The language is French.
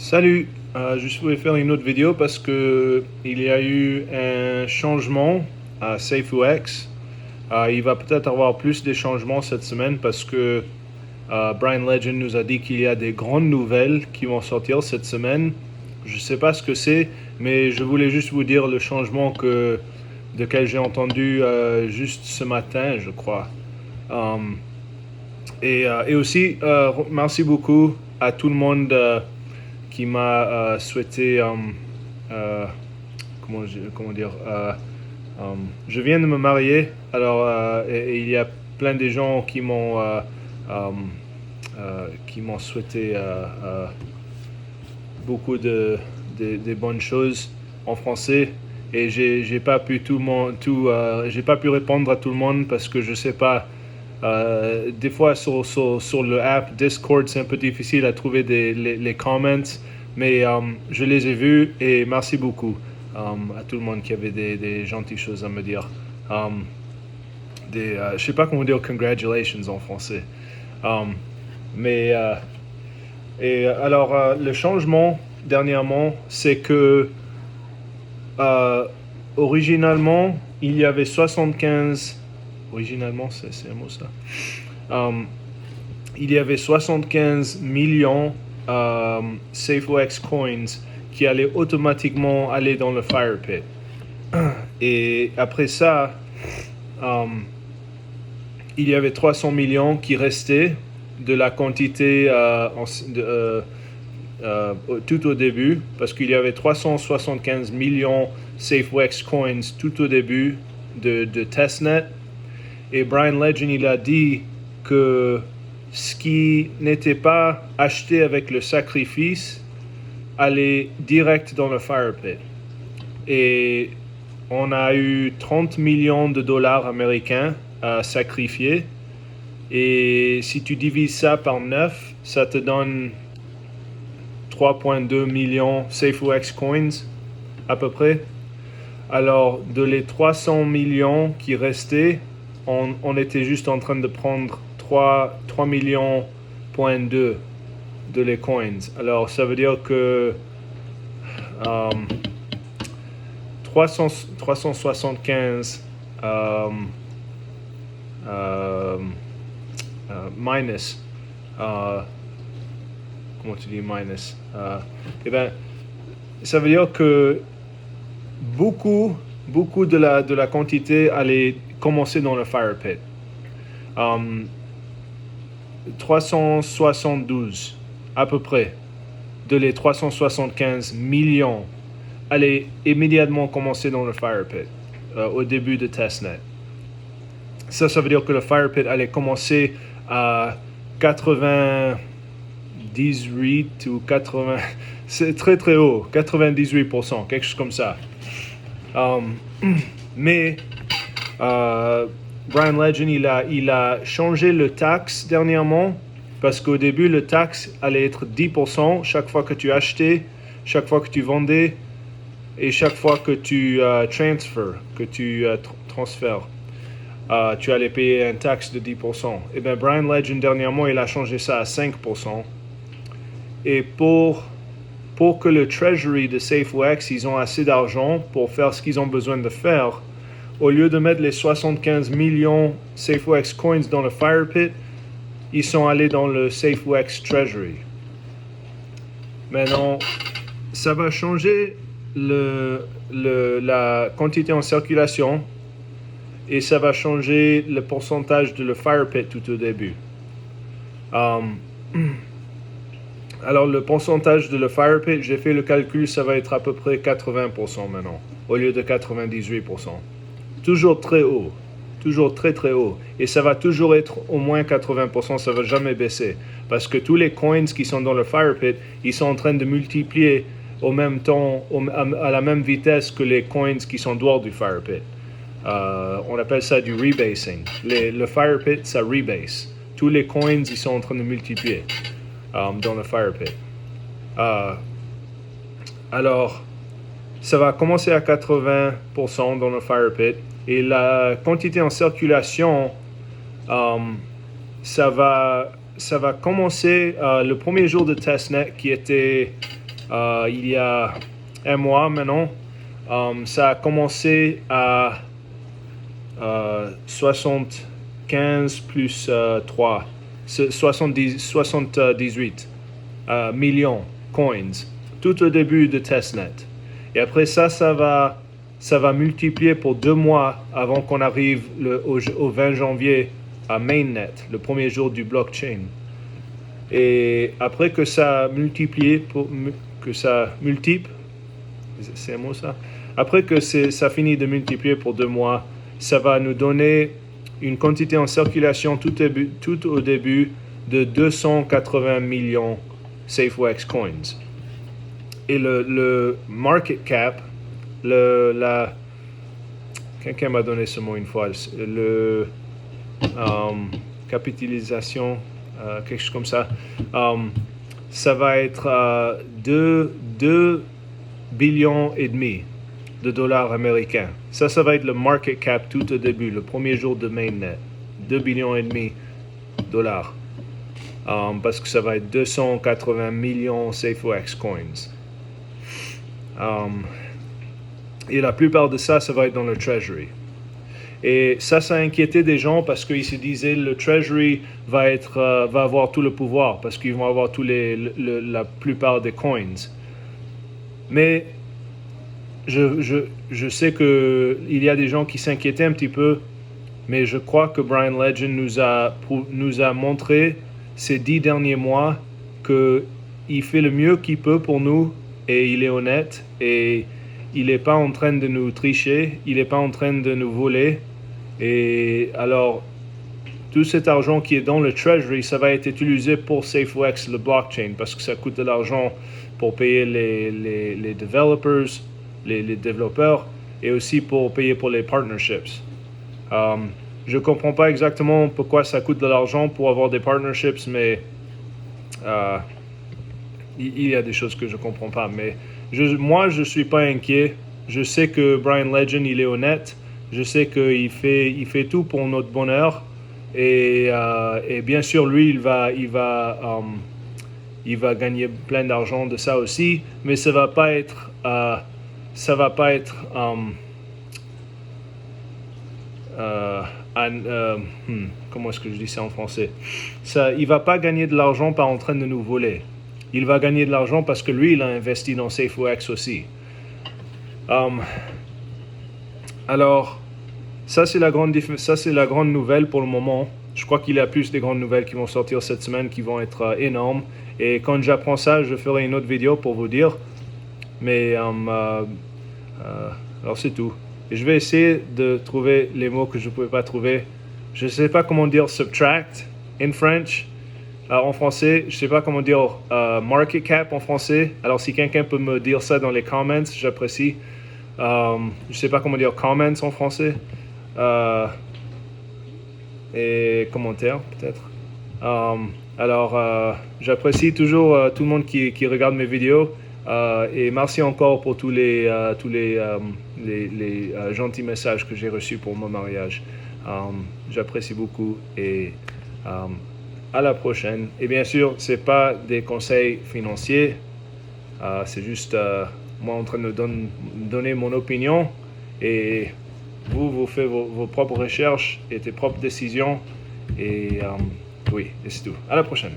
Salut, je voulais faire une autre vidéo parce que il y a eu un changement à SafeUX. Il va peut-être avoir plus de changements cette semaine parce que Brian Legend nous a dit qu'il y a des grandes nouvelles qui vont sortir cette semaine. Je ne sais pas ce que c'est, mais je voulais juste vous dire le changement de quel j'ai entendu juste ce matin, je crois. Et aussi, merci beaucoup à tout le monde qui m'a souhaité, comment dire, je viens de me marier, alors et il y a plein de gens qui m'ont souhaité beaucoup de bonnes choses en français. Et j'ai pas pu j'ai pas pu répondre à tout le monde parce que je sais pas. Des fois sur le app Discord, c'est un peu difficile à trouver les comments, mais je les ai vus et merci beaucoup à tout le monde qui avait des gentilles choses à me dire. Je sais pas comment dire congratulations en français. Mais et alors le changement dernièrement, c'est que originalement il y avait 75. Originalement, c'est un mot ça. Il y avait 75 millions SafeUX coins qui allaient automatiquement aller dans le FirePit. Et après ça, il y avait 300 millions qui restaient de la quantité tout au début, parce qu'il y avait 375 millions SafeUX coins tout au début de testnet. Et Brian Legend, il a dit que ce qui n'était pas acheté avec le sacrifice allait direct dans le FirePit. Et on a eu 30 millions de dollars américains à sacrifier. Et si tu divises ça par 9, ça te donne 3,2 millions SafeUX coins à peu près. Alors, de les 300 millions qui restaient, on était juste en train de prendre 3 millions .2 de les coins. Alors, ça veut dire que 375 minus, comment tu dis minus? Eh bien, ça veut dire que beaucoup de la quantité allait commencer dans le FirePit. 372 à peu près de les 375 millions allaient immédiatement commencer dans le FirePit au début de testnet. Ça veut dire que le FirePit allait commencer à 98 ou 80, c'est très très haut, 98%, quelque chose comme ça. Mais Brian Legend, il a changé le tax dernièrement parce qu'au début, le tax allait être 10% chaque fois que tu achetais, chaque fois que tu vendais et chaque fois que tu transfères. Tu allais payer un taxe de 10%. Et bien, Brian Legend, dernièrement, il a changé ça à 5%. Et pour que le treasury de SafeUX, ils ont assez d'argent pour faire ce qu'ils ont besoin de faire, au lieu de mettre les 75 millions SafeUX coins dans le FirePit, ils sont allés dans le SafeUX Treasury. Maintenant, ça va changer la quantité en circulation et ça va changer le pourcentage de le FirePit tout au début. Alors, le pourcentage de le FirePit, j'ai fait le calcul, ça va être à peu près 80% maintenant, au lieu de 98%. Toujours très haut, toujours très très haut. Et ça va toujours être au moins 80%, ça ne va jamais baisser. Parce que tous les coins qui sont dans le FirePit, ils sont en train de multiplier au même temps, à la même vitesse que les coins qui sont dehors du FirePit. On appelle ça du rebasing. Le FirePit, ça rebase. Tous les coins, ils sont en train de multiplier dans le FirePit. Alors, ça va commencer à 80% dans le FirePit. Et la quantité en circulation, ça va commencer le premier jour de testnet qui était il y a un mois maintenant. Ça a commencé à 75 plus 3, 78 millions coins, tout au début de testnet. Et après ça, ça va multiplier pour 2 mois avant qu'on arrive au 20 janvier à mainnet, le premier jour du blockchain. Et après que ça multiplie, c'est un mot ça? Après que ça finit de multiplier pour 2 mois, ça va nous donner une quantité en circulation tout au début de 280 millions SafeWex coins. Et le market cap, quelqu'un m'a donné ce mot une fois, capitalisation, quelque chose comme ça, ça va être 2 billions et demi de dollars américains. Ça va être le market cap tout au début, le premier jour de mainnet. 2 billions et demi de dollars. Parce que ça va être 280 millions SafeWex coins. Et la plupart de ça va être dans le Treasury. Et ça a inquiété des gens parce qu'ils se disaient le Treasury va avoir tout le pouvoir parce qu'ils vont avoir la plupart des coins. Mais je sais qu'il y a des gens qui s'inquiétaient un petit peu, mais je crois que Brian Legend nous a montré ces 10 derniers mois qu'il fait le mieux qu'il peut pour nous et il est honnête et il n'est pas en train de nous tricher, il n'est pas en train de nous voler. Et alors, tout cet argent qui est dans le Treasury, ça va être utilisé pour SafeWex, le blockchain, parce que ça coûte de l'argent pour payer les developers, les développeurs, et aussi pour payer pour les partnerships. Je ne comprends pas exactement pourquoi ça coûte de l'argent pour avoir des partnerships, mais il y a des choses que je ne comprends pas. Mais moi, je ne suis pas inquiet. Je sais que Brian Legend, il est honnête. Je sais qu'il fait tout pour notre bonheur. Et bien sûr, lui, il va gagner plein d'argent de ça aussi. Mais ça va pas être... comment est-ce que je dis ça en français? Il va pas gagner de l'argent par en train de nous voler. Il va gagner de l'argent parce que lui, il a investi dans SafeWex aussi. Alors, ça c'est la grande nouvelle pour le moment. Je crois qu'il y a plus des grandes nouvelles qui vont sortir cette semaine qui vont être énormes. Et quand j'apprends ça, je ferai une autre vidéo pour vous dire. Mais alors c'est tout. Et je vais essayer de trouver les mots que je ne pouvais pas trouver. Je ne sais pas comment dire subtract in French. En français, je ne sais pas comment dire market cap en français. Alors si quelqu'un peut me dire ça dans les comments, j'apprécie. Je ne sais pas comment dire comments en français. Et commentaires peut-être. Alors j'apprécie toujours tout le monde qui regarde mes vidéos. Et merci encore pour tous les gentils messages que j'ai reçus pour mon mariage. J'apprécie beaucoup et à la prochaine. Et bien sûr, ce n'est pas des conseils financiers. C'est juste moi en train de donner mon opinion. Et vous faites vos propres recherches et tes propres décisions. Et oui, c'est tout. À la prochaine.